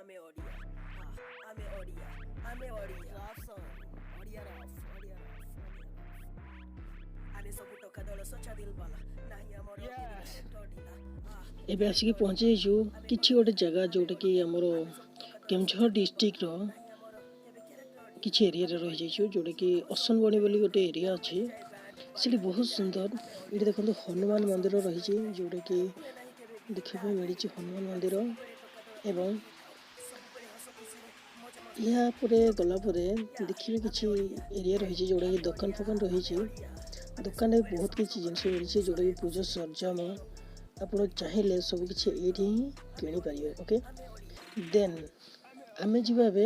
Ame odia. Ame odia. Ame odia. Rough song. Odia rough. Odia rough. Ame ସବୁ ଟୋକା ଦଳ ସଚା ଦିଲ ବାଲା ନାହିଁ ଆମର ଟଡିଲା ଏବେ ଆସିକି ପହଞ୍ଚି ଯାଇଛୁ କିଛି ଗୋଟେ ଜାଗା ଯୋଉଟାକି ଆମର କେନ୍ଦୁଝର ଡିଷ୍ଟ୍ରିକ୍ଟର କିଛି ଏରିଆରେ ରହିଯାଇଛୁ ଯୋଉଟାକି ଅସନବଣି ବୋଲି ଗୋଟେ ଏରିଆ ଅଛି। ସେଠି ବହୁତ ସୁନ୍ଦର। ଏଠି ଦେଖନ୍ତୁ ହନୁମାନ ମନ୍ଦିର ରହିଛି ଯୋଉଟାକି ଦେଖିବା ପାଇଁ ମିଳିଛି ହନୁମାନ ମନ୍ଦିର। ଏବଂ ଏହା ପରେ ଗଲା ପରେ ଦେଖିବେ କିଛି ଏରିଆ ରହିଛି ଯୋଉଟାକି ଦୋକାନ ଫୋକାନ ରହିଛି। ଦୋକାନରେ ବହୁତ କିଛି ଜିନିଷ ମିଳିଛି ଯୋଉଟାକି ପୂଜା ସରଞ୍ଜାମ ଆପଣ ଚାହିଁଲେ ସବୁ କିଛି ଏଇଠି ହିଁ କିଣିପାରିବେ। ଓକେ, ଦେନ୍ ଆମେ ଯିବା ଏବେ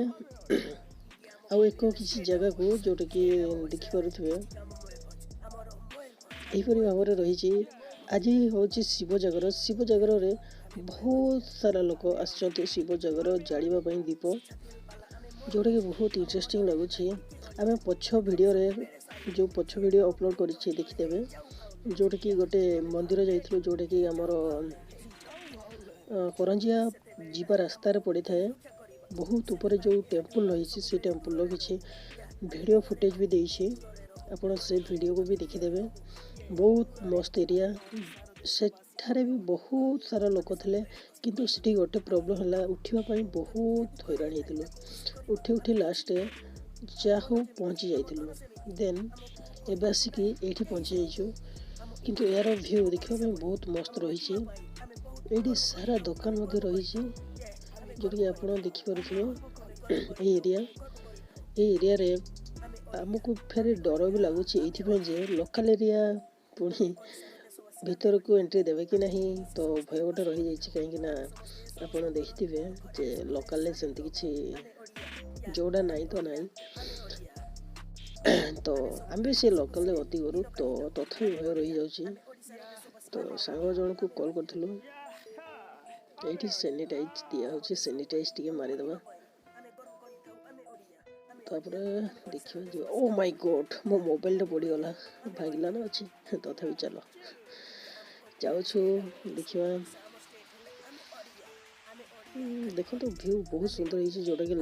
ଆଉ ଏକ କିଛି ଜାଗାକୁ ଯୋଉଟାକି ଦେଖିପାରୁଥିବେ ଏହିପରି ଭାବରେ ରହିଛି। ଆଜି ହେଉଛି ଶିବ ଜାଗର। ଶିବ ଜାଗରରେ ବହୁତ ସାରା ଲୋକ ଆସିଛନ୍ତି ଶିବ ଜାଗର ଜାଳିବା ପାଇଁ ଦୀପ, ଯୋଉଟାକି ବହୁତ ଇଣ୍ଟରେଷ୍ଟିଂ ଲାଗୁଛି। ଆମେ ପଛ ଭିଡ଼ିଓରେ ଯେଉଁ ପଛ ଭିଡ଼ିଓ ଅପଲୋଡ଼ କରିଛି ଦେଖିଦେବେ, ଯୋଉଟାକି ଗୋଟେ ମନ୍ଦିର ଯାଇଥିଲୁ ଯୋଉଟାକି ଆମର କରଞ୍ଜିଆ ଯିବା ରାସ୍ତାରେ ପଡ଼ିଥାଏ। ବହୁତ ଉପରେ ଯେଉଁ ଟେମ୍ପଲ ରହିଛି ସେ ଟେମ୍ପଲର କିଛି ଭିଡ଼ିଓ ଫୁଟେଜ୍ ବି ଦେଇଛି, ଆପଣ ସେ ଭିଡ଼ିଓକୁ ବି ଦେଖିଦେବେ। ବହୁତ ମସ୍ତ ଏରିଆ। ସେଠାରେ ବି ବହୁତ ସାରା ଲୋକ ଥିଲେ, କିନ୍ତୁ ସେଠି ଗୋଟେ ପ୍ରୋବ୍ଲେମ୍ ହେଲା ଉଠିବା ପାଇଁ ବହୁତ ହଇରାଣ ହେଇଥିଲୁ। ଉଠି ଉଠି ଲାଷ୍ଟରେ ଯାହା ହଉ ପହଞ୍ଚି ଯାଇଥିଲୁ। ଦେନ୍ ଏବେ ଆସିକି ଏଇଠି ପହଞ୍ଚି ଯାଇଛୁ, କିନ୍ତୁ ଏହାର ଭ୍ୟୁ ଦେଖିବା ପାଇଁ ବହୁତ ମସ୍ତ ରହିଛି। ଏଇଠି ସାରା ଦୋକାନ ମଧ୍ୟ ରହିଛି ଯୋଉଟାକି ଆପଣ ଦେଖିପାରୁଥିବେ। ଏଇ ଏରିଆରେ ଆମକୁ ଫେରେ ଡର ବି ଲାଗୁଛି ଏଇଥିପାଇଁ ଯେ ଲୋକାଲ ଏରିଆ ପୁଣି ଭିତରକୁ ଏଣ୍ଟ୍ରି ଦେବେ କି ନାହିଁ, ତ ଭୟ ଗୋଟେ ରହିଯାଇଛି। କାହିଁକି ନା ଆପଣ ଦେଖିଥିବେ ଯେ ଲୋକାଲରେ ସେମିତି କିଛି ଯୋଉଟା ନାହିଁ ତ ନାହିଁ, ତ ଆମେ ସେ ଲୋକାଲରେ ଗତି କରୁ, ତ ତଥାପି ଭୟ ରହିଯାଉଛି। ତ ସାଙ୍ଗ ଜଣକୁ କଲ୍ କରିଥିଲୁ, ଏଇଠି ସାନିଟାଇଜ୍ ଦିଆହେଉଛି, ସାନିଟାଇଜ୍ ଟିକେ ମାରିଦେବା ତାପରେ ଦେଖିବା ଯିବା। ଓ ମାଇ ଗଡ୍, ମୋ ମୋବାଇଲଟା ପଡ଼ିଗଲା, ଭାଙ୍ଗିଲା ନା ଅଛି, ତଥାପି ଚାଲ ଯାଉଛୁ ଦେଖିବା। ଦେଖନ୍ତୁ ଭ୍ୟୁ ବହୁତ ସୁନ୍ଦର ହେଇଛି, ଯୋଉଟାକି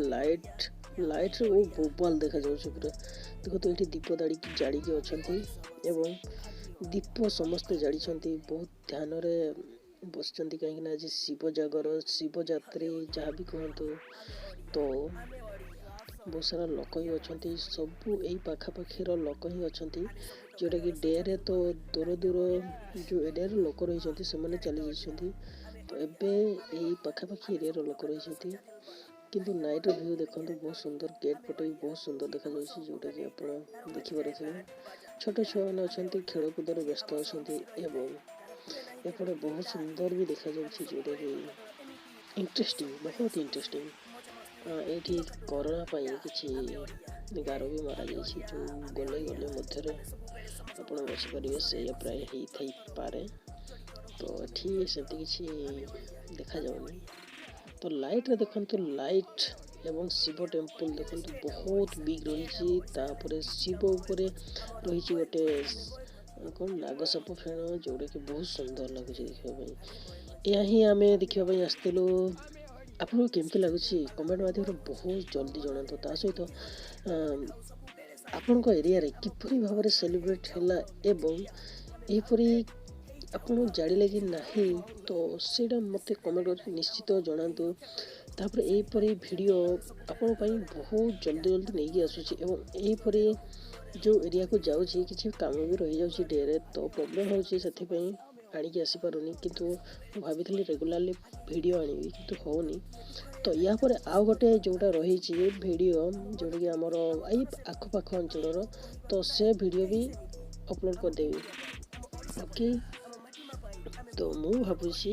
ଲାଇଟ୍ରେ ଓ ବୋବାଲ ଦେଖାଯାଉଛି ପୁରା। ଦେଖନ୍ତୁ ଏଇଠି ଦୀପ ଜାଳିକି ଅଛନ୍ତି ଏବଂ ଦୀପ ସମସ୍ତେ ଜାଳିଛନ୍ତି, ବହୁତ ଧ୍ୟାନରେ ବସିଛନ୍ତି। କାହିଁକିନା ଆଜି ଶିବ ଜାଗର, ଶିବଯାତ୍ରୀ ଯାହା ବି କୁହନ୍ତୁ, ତ ବହୁତ ସାରା ଲୋକ ହିଁ ଅଛନ୍ତି। ସବୁ ଏଇ ପାଖାପାଖିର ଲୋକ ହିଁ ଅଛନ୍ତି, ଯୋଉଟାକି ଡେରେ ତ ଦୂର ଯେଉଁ ଏରିଆର ଲୋକ ରହିଛନ୍ତି ସେମାନେ ଚାଲି ଯାଇଛନ୍ତି। ତ ଏବେ ଏଇ ପାଖାପାଖି ଏରିଆର ଲୋକ ରହିଛନ୍ତି। କିନ୍ତୁ ନାଇଟ୍ର ଭ୍ୟୁ ଦେଖନ୍ତୁ ବହୁତ ସୁନ୍ଦର। ଗେଟ୍ ପଟେ ବି ବହୁତ ସୁନ୍ଦର ଦେଖାଯାଉଛି, ଯୋଉଟାକି ଆପଣ ଦେଖିପାରୁଥିବେ। ଛୋଟ ଛୁଆମାନେ ଅଛନ୍ତି, ଖେଳକୁଦରେ ବ୍ୟସ୍ତ ଅଛନ୍ତି ଏବଂ ଏପଟେ ବହୁତ ସୁନ୍ଦର ବି ଦେଖାଯାଉଛି, ଯୋଉଟାକି ବହୁତ ଇଣ୍ଟରେଷ୍ଟିଂ। ଏଇଠି କରୋନା ପାଇଁ କିଛି ଗାର ବି ମରାଯାଇଛି, ଯେଉଁ ଗଲେ ମଧ୍ୟରେ ଆପଣ ବସିପାରିବେ, ସେଇଆ ପ୍ରାୟ ହେଇଥାଇପାରେ। ତ ଏଠି ସେମିତି କିଛି ଦେଖାଯାଉନି। ତ ଲାଇଟ୍ରେ ଦେଖନ୍ତୁ, ଲାଇଟ୍ ଏବଂ ଶିବ ଟେମ୍ପଲ ଦେଖନ୍ତୁ ବହୁତ ବିଗ୍ ରହିଛି। ତାପରେ ଶିବ ଉପରେ ରହିଛି ଗୋଟେ କ'ଣ ନାଗସାପ ଫେଣ, ଯୋଉଟାକି ବହୁତ ସୁନ୍ଦର ଲାଗୁଛି ଦେଖିବା ପାଇଁ। ଏହା ହିଁ ଆମେ ଦେଖିବା ପାଇଁ ଆସିଥିଲୁ। ଆପଣଙ୍କୁ କେମିତି ଲାଗୁଛି କମେଣ୍ଟ ମାଧ୍ୟମରେ ବହୁତ ଜଲ୍ଦି ଜଣାନ୍ତୁ। ତା ସହିତ ଆପଣଙ୍କ ଏରିଆରେ କିପରି ଭାବରେ ସେଲିବ୍ରେଟ୍ ହେଲା ଏବଂ ଏହିପରି ଆପଣ ଜାଣିଲେ କି ନାହିଁ, ତ ସେଇଟା ମୋତେ କମେଣ୍ଟ କରିକି ନିଶ୍ଚିତ ଜଣାନ୍ତୁ। ତାପରେ ଏହିପରି ଭିଡ଼ିଓ ଆପଣଙ୍କ ପାଇଁ ବହୁତ ଜଲ୍ଦି ନେଇକି ଆସୁଛି ଏବଂ ଏହିପରି ଯେଉଁ ଏରିଆକୁ ଯାଉଛି କିଛି କାମ ବି ରହିଯାଉଛି ଡେରେ, ତ ପ୍ରୋବ୍ଲେମ୍ ହେଉଛି, ସେଥିପାଇଁ ଆଣିକି ଆସିପାରୁନି। କିନ୍ତୁ ମୁଁ ଭାବିଥିଲି ରେଗୁଲାରଲି ଭିଡ଼ିଓ ଆଣିବି, କିନ୍ତୁ ହେଉନି। ତ ୟା ପରେ ଆଉ ଗୋଟେ ଯେଉଁଟା ରହିଛି ଭିଡ଼ିଓ, ଯେଉଁଟାକି ଆମର ଏଇ ଆଖପାଖ ଅଞ୍ଚଳର, ତ ସେ ଭିଡ଼ିଓ ବି ଅପଲୋଡ଼ କରିଦେବି। ଓକେ, ତ ମୁଁ ଭାବୁଛି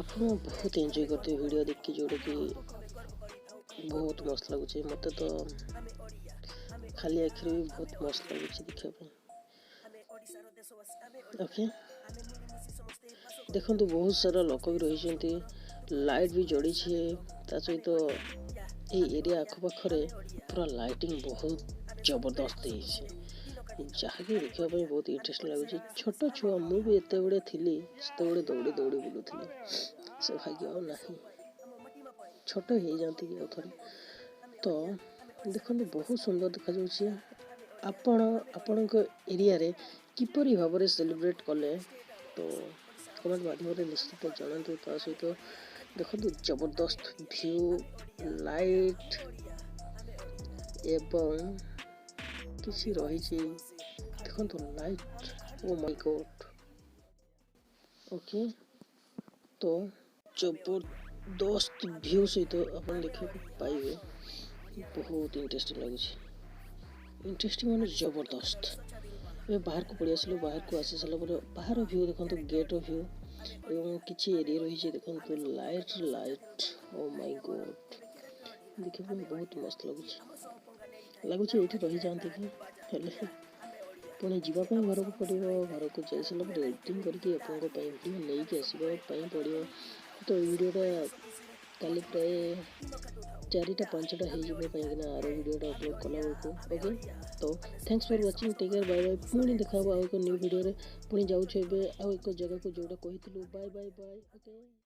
ଆପଣ ବହୁତ ଏନ୍ଜୟ କରିଥିବେ ଭିଡ଼ିଓ ଦେଖିକି, ଯୋଉଟାକି ବହୁତ ମସ୍ତ ଲାଗୁଛି। ମୋତେ ତ ଖାଲି ଆଖିରେ ବି ବହୁତ ମସ୍ତ ଲାଗୁଛି ଦେଖିବା ପାଇଁ। ଓକେ, ଦେଖନ୍ତୁ ବହୁତ ସାରା ଲୋକ ବି ରହିଛନ୍ତି, ଲାଇଟ୍ ବି ଜଳିଛି। ତା ସହିତ ଏଇ ଏରିଆ ଆଖପାଖରେ ପୁରା ଲାଇଟିଂ ବହୁତ ଜବରଦସ୍ତ ହେଇଛି, ଯାହାକି ଦେଖିବା ପାଇଁ ବହୁତ ଇଣ୍ଟରେଷ୍ଟ ଲାଗୁଛି। ଛୋଟ ଛୁଆ, ମୁଁ ବି ଯେତେବେଳେ ଥିଲି ସେତେବେଳେ ଦୌଡ଼ି ବୁଲୁଥିଲି, ସେ ଭାଗ୍ୟ ଆଉ ନାହିଁ। छोट हो जाती थे। तो देखो बहुत सुंदर देखा जाउछि। आपण एरिया रे किपरि भाव में सेलिब्रेट कले तो कमेंट माध्यम निश्चित जानतु। ता सहित देखो जबरदस्त व्यू लाइट एवं किसी रही देखो light oh my God. Okay तो जबरदस्त व्यू सहित आप देखा पाइबे बहुत इंटरेस्टिंग लगुच। इंटरेस्टिंग माने जबरदस्त। ए बाहर को पड़ी आसिलु बाहर को आसी सारा पर बाहर व्यू देखो गेट व्यू एवं किसी एरिया रही देखो लाइट ओ माय गॉड देखिए बहुत मस्त लगुच ये रही जाते कि हेले पुणी जावाई घर को पड़ो घर को जा सारा एडिटिंग करके भिडियो नहीं आसवाई पड़ो। तो वीडियोटा काली प्राय 4टा 5टा हो कहीं आर वीडियोटा अपलोड कला बेलू। ओके तो thanks for watching take care bye bye. पुणी देखा आउ एक न्यू वीडियो पुणी जाऊँ आउ एक जगह को जोटा कही बाय बाय बाय। ओके।